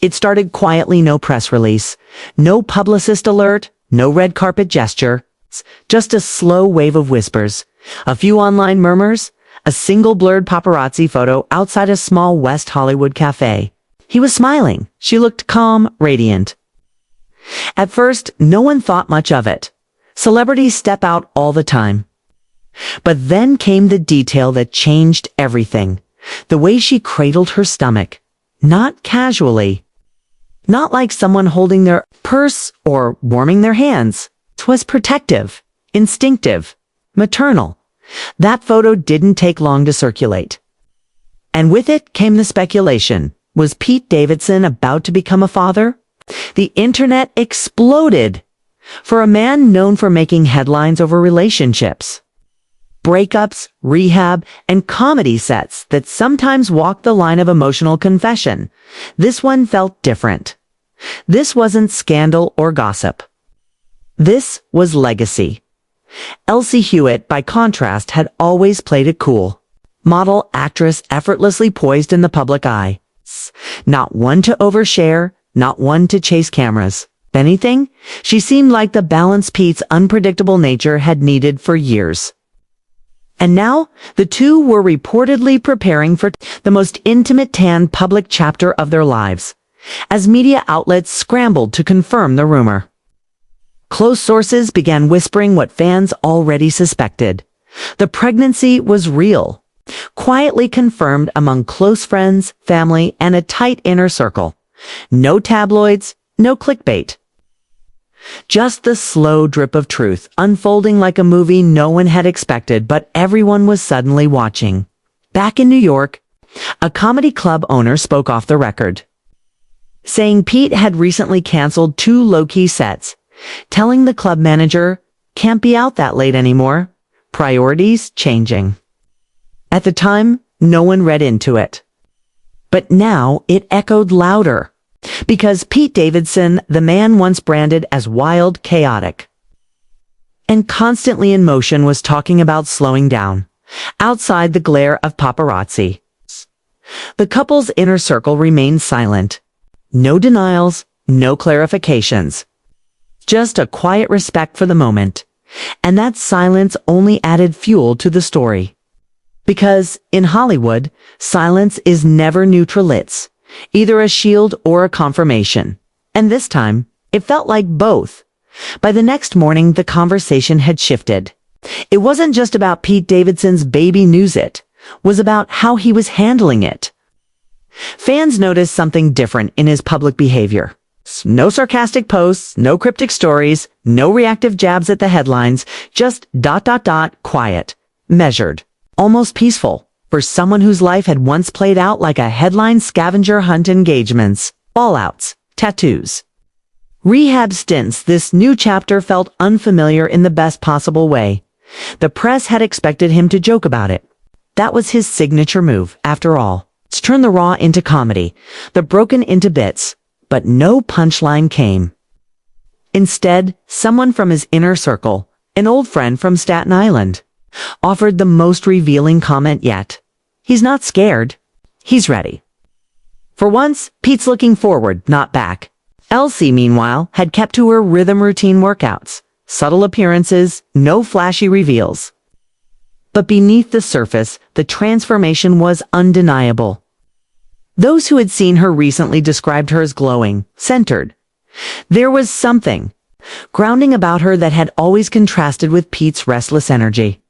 It started quietly, no press release, no publicist alert, no red carpet gesture, just a slow wave of whispers, a few online murmurs, a single blurred paparazzi photo outside a small West Hollywood cafe. He was smiling. She looked calm, radiant. At first, no one thought much of it. Celebrities step out all the time. But then came the detail that changed everything. The way she cradled her stomach. Not casually. Not like someone holding their purse or warming their hands. 'Twas protective, instinctive, maternal. That photo didn't take long to circulate. And with it came the speculation. Was Pete Davidson about to become a father? The internet exploded. For a man known for making headlines over relationships, breakups, rehab, and comedy sets that sometimes walked the line of emotional confession, this one felt different. This wasn't scandal or gossip. This was legacy. Elsie Hewitt, by contrast, had always played it cool. Model, actress, effortlessly poised in the public eye. Not one to overshare, not one to chase cameras. If anything, she seemed like the balance Pete's unpredictable nature had needed for years. And now, the two were reportedly preparing for the most intimate public chapter of their lives, as media outlets scrambled to confirm the rumor. Close sources began whispering what fans already suspected. The pregnancy was real, quietly confirmed among close friends, family, and a tight inner circle. No tabloids, no clickbait. Just the slow drip of truth, unfolding like a movie no one had expected, but everyone was suddenly watching. Back in New York, a comedy club owner spoke off the record, saying Pete had recently canceled 2 low-key sets, telling the club manager, "Can't be out that late anymore. Priorities changing." At the time, no one read into it. But now it echoed louder. Because Pete Davidson, the man once branded as wild, chaotic, and constantly in motion, was talking about slowing down, outside the glare of paparazzi. The couple's inner circle remained silent. No denials, no clarifications. Just a quiet respect for the moment. And that silence only added fuel to the story. Because, in Hollywood, silence is never neutral. It's either a shield or a confirmation. And this time, it felt like both. By the next morning, the conversation had shifted. It wasn't just about Pete Davidson's baby news, it was about how he was handling it. Fans noticed something different in his public behavior. No sarcastic posts, no cryptic stories, no reactive jabs at the headlines, just ... quiet, measured, almost peaceful. For someone whose life had once played out like a headline scavenger hunt: engagements, fallouts, tattoos, rehab stints, this new chapter felt unfamiliar in the best possible way. The press had expected him to joke about it. That was his signature move, after all. To turn the raw into comedy, the broken into bits, but no punchline came. Instead, someone from his inner circle, an old friend from Staten Island, offered the most revealing comment yet. He's not scared. He's ready. For once, Pete's looking forward, not back. Elsie, meanwhile, had kept to her rhythm routine workouts, subtle appearances, no flashy reveals. But beneath the surface, the transformation was undeniable. Those who had seen her recently described her as glowing, centered. There was something grounding about her that had always contrasted with Pete's restless energy.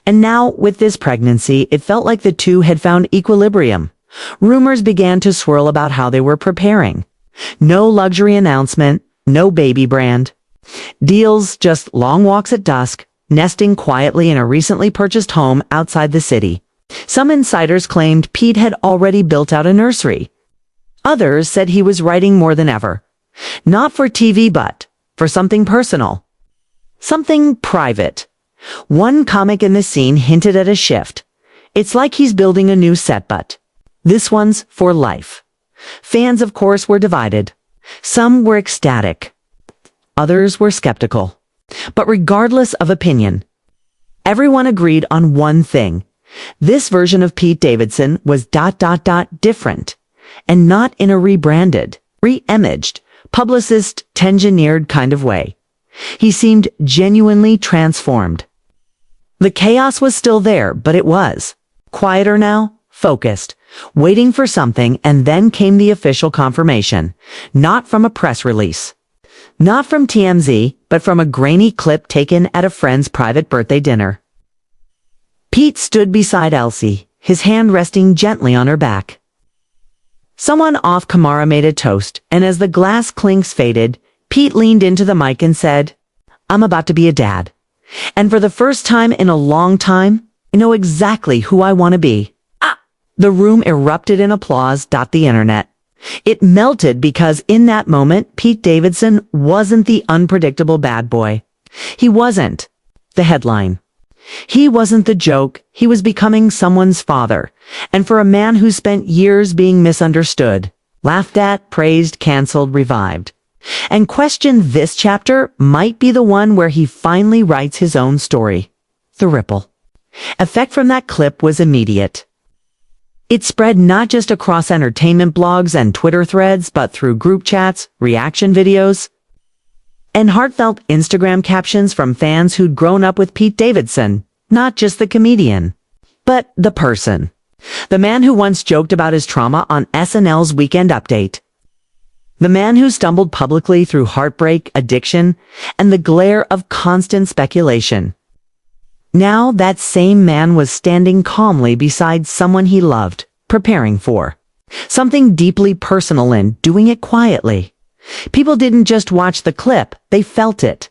And now, with this pregnancy, it felt like the two had found equilibrium. Rumors began to swirl about how they were preparing. No luxury announcement, no baby brand. Deals, just long walks at dusk, nesting quietly in a recently purchased home outside the city. Some insiders claimed Pete had already built out a nursery. Others said he was writing more than ever. Not for TV, but for something personal. Something private. One comic in the scene hinted at a shift. It's like he's building a new set, but this one's for life. Fans, of course, were divided. Some were ecstatic. Others were skeptical. But regardless of opinion, everyone agreed on one thing. This version of Pete Davidson was ... different. and not in a rebranded, re-imaged, publicist-engineered kind of way. He seemed genuinely transformed. The chaos was still there, but it was quieter now, focused, waiting for something, and then came the official confirmation, not from a press release. Not from TMZ, but from a grainy clip taken at a friend's private birthday dinner. Pete stood beside Elsie, his hand resting gently on her back. Someone off camera made a toast, and as the glass clinks faded, Pete leaned into the mic and said, "I'm about to be a dad. And for the first time in a long time, I know exactly who I want to be." The room erupted in applause. The internet. It melted because in that moment, Pete Davidson wasn't the unpredictable bad boy. He wasn't the headline. He wasn't the joke. He was becoming someone's father. And for a man who spent years being misunderstood, laughed at, praised, canceled, revived, and questioned, this chapter might be the one where he finally writes his own story. The ripple effect from that clip was immediate. It spread not just across entertainment blogs and Twitter threads, but through group chats, reaction videos, and heartfelt Instagram captions from fans who'd grown up with Pete Davidson, not just the comedian, but the person. The man who once joked about his trauma on SNL's Weekend Update. The man who stumbled publicly through heartbreak, addiction, and the glare of constant speculation. Now that same man was standing calmly beside someone he loved, preparing for something deeply personal and doing it quietly. People didn't just watch the clip, they felt it.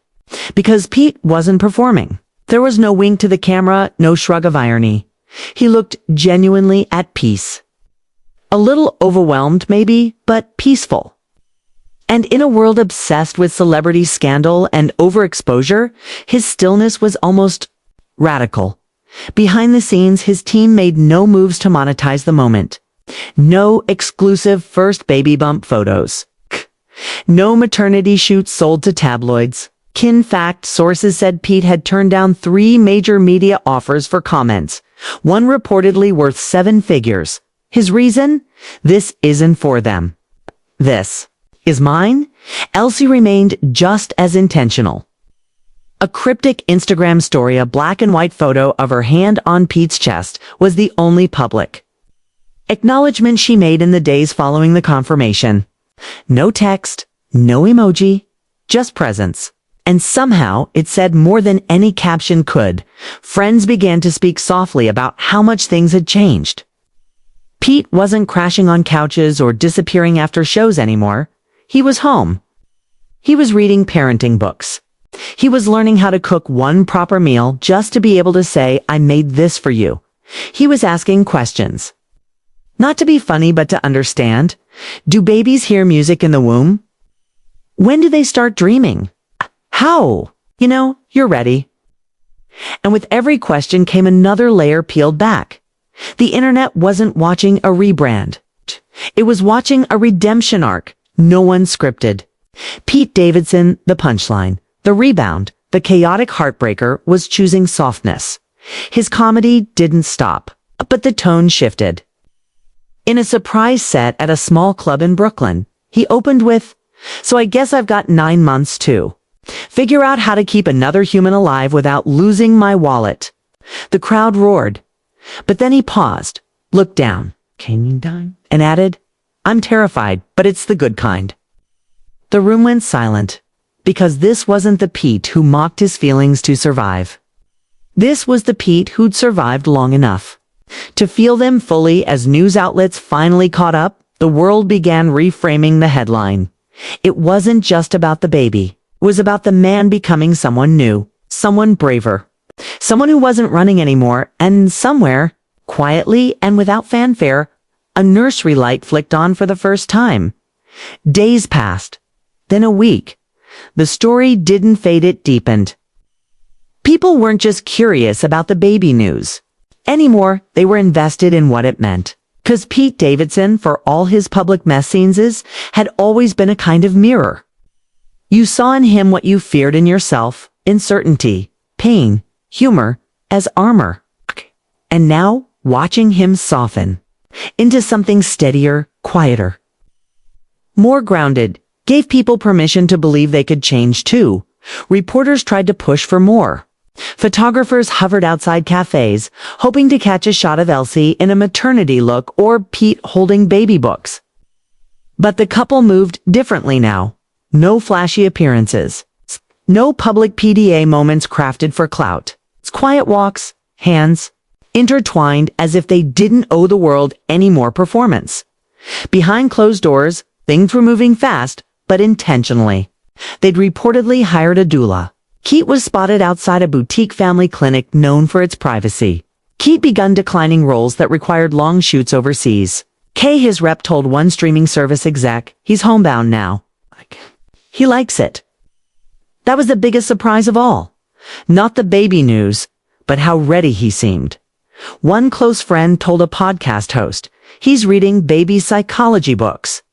Because Pete wasn't performing. There was no wink to the camera, no shrug of irony. He looked genuinely at peace. A little overwhelmed maybe, but peaceful. And in a world obsessed with celebrity scandal and overexposure, his stillness was almost radical. Behind the scenes, his team made no moves to monetize the moment. No exclusive first baby bump photos. No maternity shoots sold to tabloids. In fact, sources said Pete had turned down 3 major media offers for comments, one reportedly worth 7 figures. His reason? This isn't for them. This is mine. Elsie remained just as intentional. A cryptic Instagram story, a black and white photo of her hand on Pete's chest, was the only public acknowledgement she made in the days following the confirmation. No text, no emoji, just presence. And somehow it said more than any caption could. Friends began to speak softly about how much things had changed. Pete wasn't crashing on couches or disappearing after shows anymore. He was home. He was reading parenting books. He was learning how to cook one proper meal just to be able to say, "I made this for you." He was asking questions. Not to be funny, but to understand. Do babies hear music in the womb? When do they start dreaming? How? You're ready. And with every question came another layer peeled back. The internet wasn't watching a rebrand. It was watching a redemption arc. No one scripted. Pete Davidson, the punchline, the rebound, the chaotic heartbreaker, was choosing softness. His comedy didn't stop, but the tone shifted. In a surprise set at a small club in Brooklyn, he opened with, "So I guess I've got 9 months too. Figure out how to keep another human alive without losing my wallet." The crowd roared. But then he paused, looked down, "Can you die?" and added, "I'm terrified, but it's the good kind." The room went silent, because this wasn't the Pete who mocked his feelings to survive. This was the Pete who'd survived long enough to feel them fully. As news outlets finally caught up, the world began reframing the headline. It wasn't just about the baby. It was about the man becoming someone new, someone braver, someone who wasn't running anymore, and somewhere, quietly and without fanfare, a nursery light flicked on for the first time. Days passed, then a week. The story didn't fade, it deepened. People weren't just curious about the baby news anymore, they were invested in what it meant. 'Cause Pete Davidson, for all his public mess scenes, had always been a kind of mirror. You saw in him what you feared in yourself: uncertainty, pain, humor, as armor. And now, watching him soften into something steadier, quieter. More grounded, gave people permission to believe they could change too. Reporters tried to push for more. Photographers hovered outside cafes, hoping to catch a shot of Elsie in a maternity look or Pete holding baby books. But the couple moved differently now. No flashy appearances. No public PDA moments crafted for clout. Quiet walks, hands, intertwined as if they didn't owe the world any more performance. Behind closed doors, things were moving fast, but intentionally. They'd reportedly hired a doula. Keat was spotted outside a boutique family clinic known for its privacy. Keat begun declining roles that required long shoots overseas. His rep told one streaming service exec, he's homebound now. He likes it. That was the biggest surprise of all. Not the baby news, but how ready he seemed. One close friend told a podcast host, he's reading baby psychology books.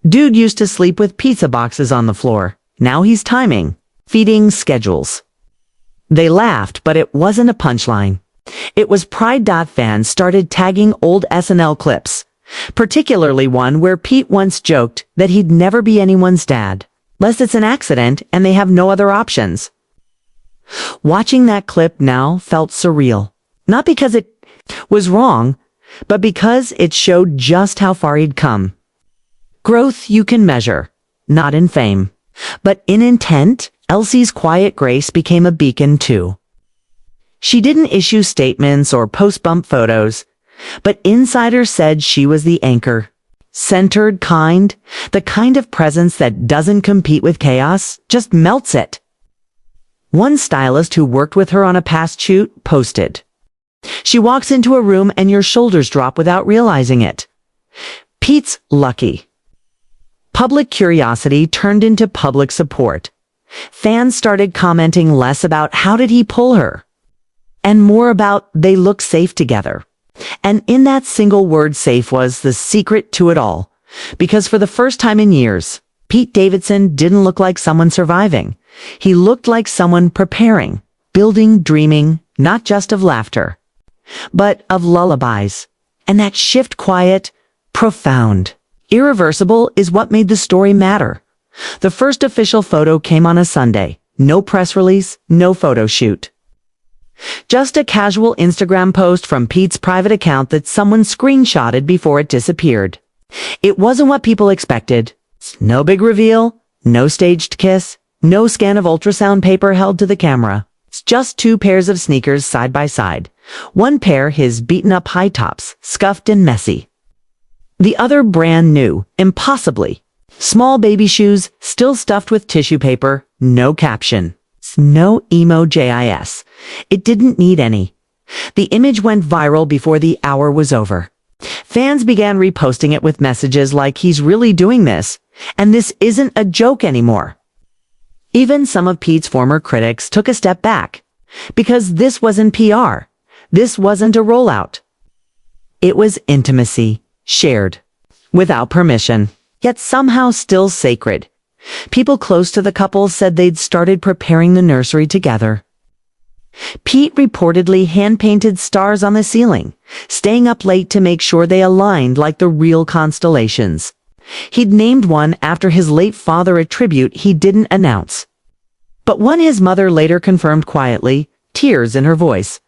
Dude used to sleep with pizza boxes on the floor. Now he's timing, feeding schedules. They laughed, but it wasn't a punchline. It was Pride. Fans started tagging old SNL clips, particularly one where Pete once joked that he'd never be anyone's dad, lest it's an accident and they have no other options. Watching that clip now felt surreal, not because it was wrong, but because it showed just how far he'd come. Growth you can measure, not in fame, but in intent. Elsie's quiet grace became a beacon too. She didn't issue statements or post bump photos, but insiders said she was the anchor. Centered, kind, the kind of presence that doesn't compete with chaos, just melts it. One stylist who worked with her on a past shoot posted, "She walks into a room and your shoulders drop without realizing it." Pete's lucky. Public curiosity turned into public support. Fans started commenting less about how did he pull her, and more about they look safe together. And in that single word, safe was the secret to it all. Because for the first time in years, Pete Davidson didn't look like someone surviving. He looked like someone preparing, building, dreaming, not just of laughter, but of lullabies. And that shift, quiet, profound, irreversible, is what made the story matter. The first official photo came on a Sunday. No press release, no photo shoot. Just a casual Instagram post from Pete's private account that someone screenshotted before it disappeared. It wasn't what people expected. No big reveal, no staged kiss, no scan of ultrasound paper held to the camera. It's just two pairs of sneakers side by side. One pair his beaten-up high tops, scuffed and messy. The other brand new, impossibly. Small baby shoes, still stuffed with tissue paper, no caption. No emo GIS. It didn't need any. The image went viral before the hour was over. Fans began reposting it with messages like he's really doing this, and this isn't a joke anymore. Even some of Pete's former critics took a step back, because this wasn't PR. This wasn't a rollout. It was intimacy, shared, without permission, yet somehow still sacred. People close to the couple said they'd started preparing the nursery together. Pete reportedly hand-painted stars on the ceiling, staying up late to make sure they aligned like the real constellations. He'd named one after his late father, a tribute he didn't announce, but one his mother later confirmed quietly, tears in her voice.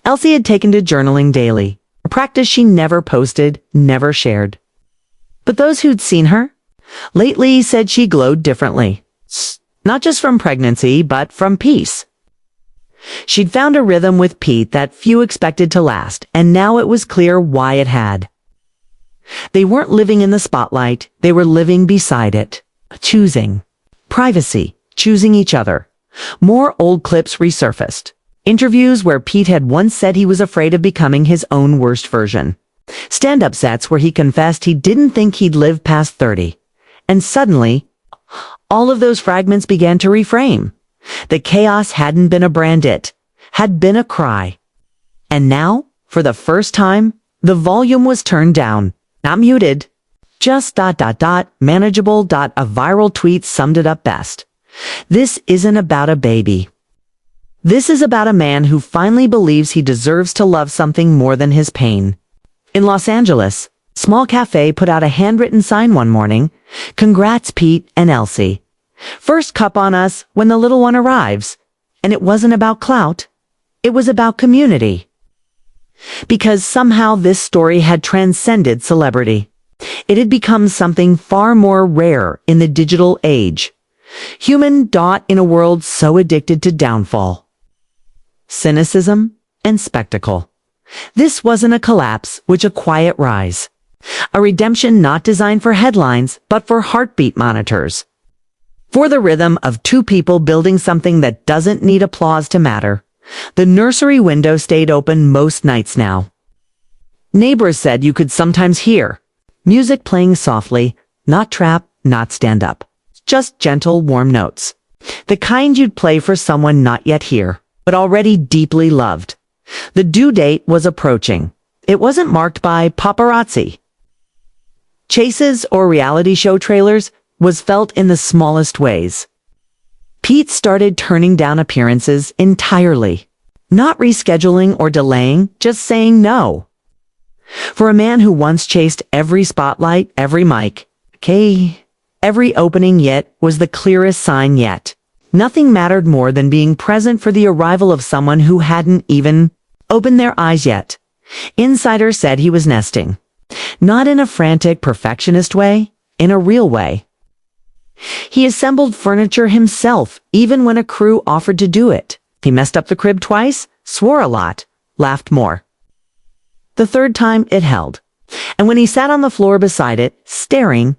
Elsie had taken to journaling daily, a practice she never posted, never shared. But those who'd seen her lately said she glowed differently, not just from pregnancy, but from peace. She'd found a rhythm with Pete that few expected to last, and now it was clear why it had. They weren't living in the spotlight, they were living beside it, choosing privacy, choosing each other. More old clips resurfaced. Interviews where Pete had once said he was afraid of becoming his own worst version. Stand-up sets where he confessed he didn't think he'd live past 30. And suddenly, all of those fragments began to reframe. The chaos hadn't been a brand, it had been a cry. And now, for the first time, the volume was turned down, not muted. Just ... manageable. A viral tweet summed it up best. This isn't about a baby. This is about a man who finally believes he deserves to love something more than his pain. In Los Angeles, Small cafe put out a handwritten sign one morning. Congrats, Pete and Elsie. First cup on us when the little one arrives. And it wasn't about clout. It was about community. Because somehow this story had transcended celebrity. It had become something far more rare in the digital age. Human dot in a world so addicted to downfall, cynicism, and spectacle. This wasn't a collapse, which a quiet rise. A redemption not designed for headlines, but for heartbeat monitors. For the rhythm of two people building something that doesn't need applause to matter. The nursery window stayed open most nights now. Neighbors said you could sometimes hear music playing softly, not trap, not stand up. Just gentle, warm notes. The kind you'd play for someone not yet here, but already deeply loved. The due date was approaching. It wasn't marked by paparazzi, chases, or reality show trailers. Was felt in the smallest ways. Pete started turning down appearances entirely. Not rescheduling or delaying, just saying no. For a man who once chased every spotlight, every mic, every opening yet was the clearest sign yet. Nothing mattered more than being present for the arrival of someone who hadn't even opened their eyes yet. Insiders said he was nesting. Not in a frantic perfectionist way, in a real way. He assembled furniture himself, even when a crew offered to do it. He messed up the crib twice, swore a lot, laughed more. The third time it held. And when he sat on the floor beside it, staring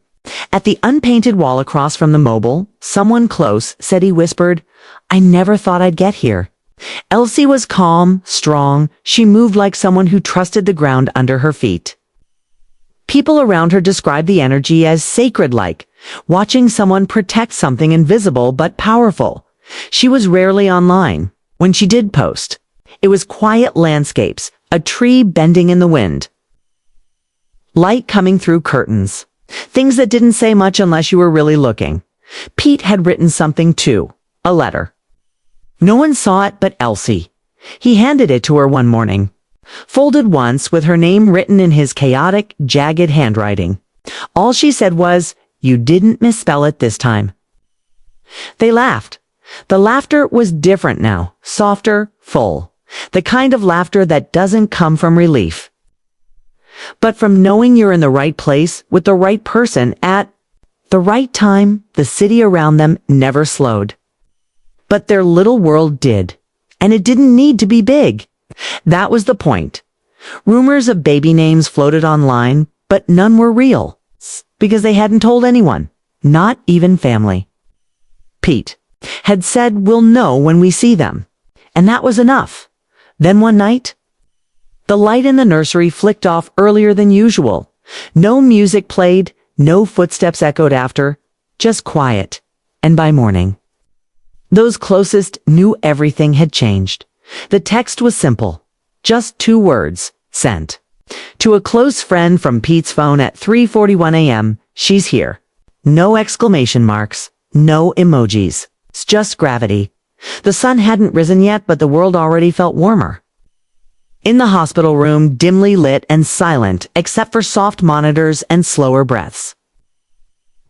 at the unpainted wall across from the mobile, someone close said he whispered, "I never thought I'd get here." Elsie was calm, strong. She moved like someone who trusted the ground under her feet. People around her described the energy as sacred-like, watching someone protect something invisible but powerful. She was rarely online. When she did post, it was quiet landscapes, a tree bending in the wind, light coming through curtains, things that didn't say much unless you were really looking. Pete had written something too, a letter. No one saw it but Elsie. He handed it to her one morning, folded once with her name written in his chaotic, jagged handwriting. All she said was, "You didn't misspell it this time." They laughed. The laughter was different now, softer, full. The kind of laughter that doesn't come from relief, but from knowing you're in the right place with the right person at the right time. The city around them never slowed. But their little world did. And it didn't need to be big. That was the point. Rumors of baby names floated online, but none were real. Because they hadn't told anyone, not even family. Pete had said, "We'll know when we see them." And that was enough. Then one night, the light in the nursery flicked off earlier than usual. No music played, no footsteps echoed after, just quiet. And by morning, those closest knew everything had changed. The text was simple, just 2 words, sent. To a close friend from Pete's phone at 3:41 a.m., "She's here." No exclamation marks, no emojis. It's just gravity. The sun hadn't risen yet, but the world already felt warmer. In the hospital room, dimly lit and silent, except for soft monitors and slower breaths.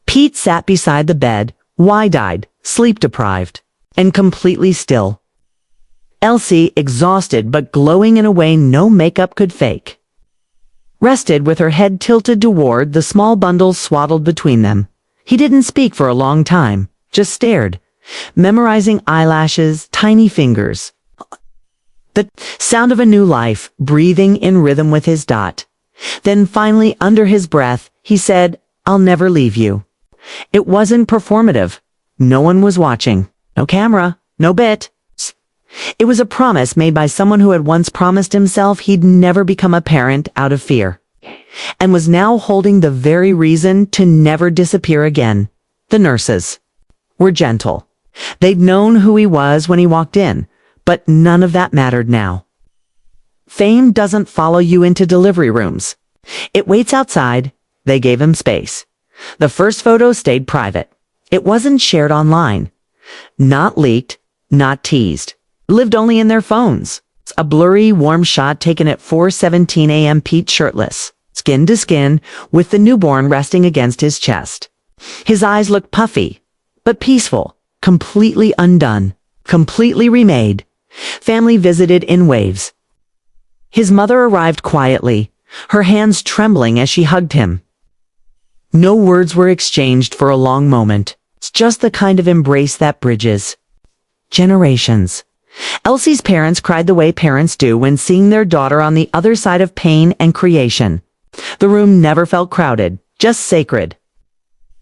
Pete sat beside the bed, wide-eyed, sleep-deprived, and completely still. Elsie, exhausted but glowing in a way no makeup could fake, rested with her head tilted toward the small bundles swaddled between them. He didn't speak for a long time, just stared, memorizing eyelashes, tiny fingers. The sound of a new life, breathing in rhythm with his dot. Then finally, under his breath, he said, "I'll never leave you." It wasn't performative. No one was watching. No camera. No bit. It was a promise made by someone who had once promised himself he'd never become a parent out of fear, and was now holding the very reason to never disappear again. The nurses were gentle. They'd known who he was when he walked in, but none of that mattered now. Fame doesn't follow you into delivery rooms. It waits outside. They gave him space. The first photo stayed private. It wasn't shared online. Not leaked, not teased. Lived only in their phones. A blurry, warm shot taken at 4:17 a.m. Pete shirtless, skin to skin, with the newborn resting against his chest. His eyes looked puffy, but peaceful, completely undone, completely remade. Family visited in waves. His mother arrived quietly, her hands trembling as she hugged him. No words were exchanged for a long moment. It's just the kind of embrace that bridges generations. Elsie's parents cried the way parents do when seeing their daughter on the other side of pain and creation. The room never felt crowded, just sacred.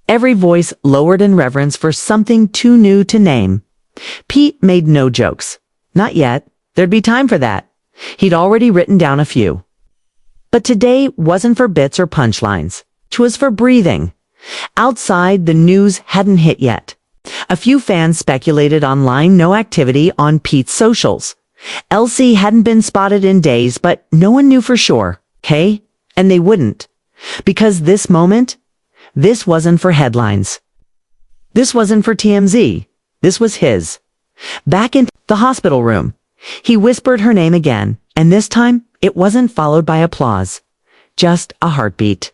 Every voice lowered in reverence for something too new to name. Pete made no jokes. Not yet. There'd be time for that. He'd already written down a few. But today wasn't for bits or punchlines. It was for breathing. Outside, the news hadn't hit yet. A few fans speculated online no activity on Pete's socials. Elsie hadn't been spotted in days, but no one knew for sure, okay? And they wouldn't. Because this moment, this wasn't for headlines. This wasn't for TMZ. This was his. Back in the hospital room, he whispered her name again, and this time it wasn't followed by applause. Just a heartbeat.